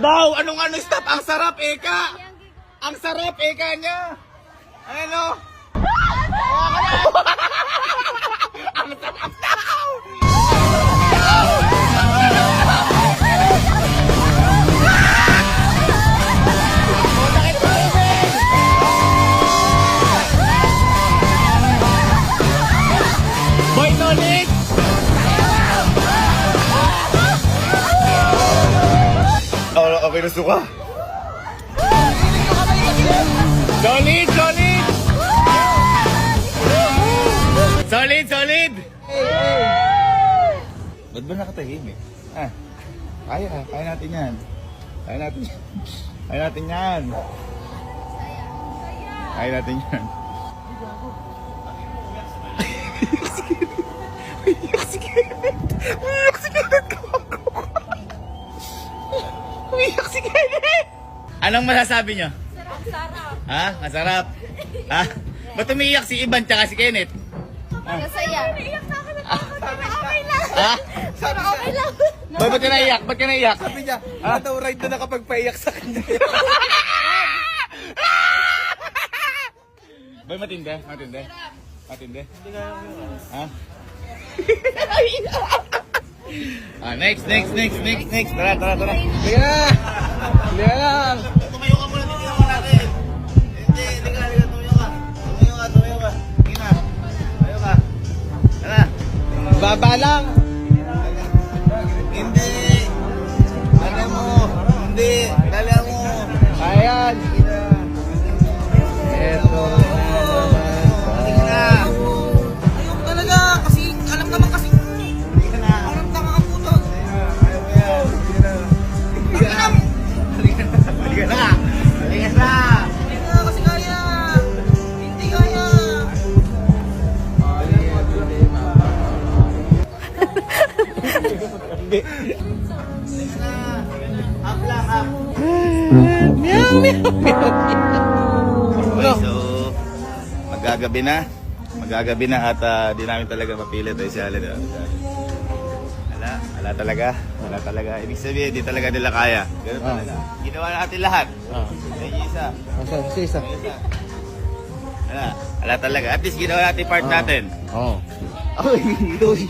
daw! Anong stop? Ang sarap, Eka! Ang sarap, Eka niya! Ano? Ang sarap daw! Boy Tonic! Okay na suka. Solid! Solid! Solid! Solid! Ba't ba nakatahimik? Kaya natin yan. Kaya natin yan. Kaya natin yan. Kaya natin yan. Umiyak si Kenneth! Umiyak si Kenneth! Umiyak si Kenneth! Anong masasabi niyo? Sarap. Ha? Masarap? Ha? Ba't umiiyak si Ivan tsaka si Kenneth? Masaya. Naiyak na ako na okay lang. Ha? Pero okay lang. Boy, ba't ka naiyak? Ba't ka naiyak? Sabi niya, daw ride na nakapagpaiyak sa kanya. Boy, matindi? Matindi? Matindi? Ha? Next. Tara. Kaya na! Kaya lang! Tumayo ka muna, tingnan mo natin. Hindi, tumayo ka. Tumayo ka. Sige na. Tumayo ka. Tara. Baba lang! Hindi. Dala mo. Hindi. Dala mo. Ayan! Eto na naman. Sige na. Ayoko talaga kasi alam naman kasi Sige na. parang nakakaputot. Ayaw mo yan. Sige na. Sige na. Sige na. Sige na. Sige na. Hindi na kasi kaya. Hindi kaya. Sige na. Up lang, up. Okay, so magagabi na at di namin talaga mapilit ay si Alin. Wala talaga. Ibig sabihin, di talaga nila kaya. Ganun talaga. Ginawa natin lahat. Ay, isa. Isa. Wala talaga. At least ginawa natin part natin. Oo.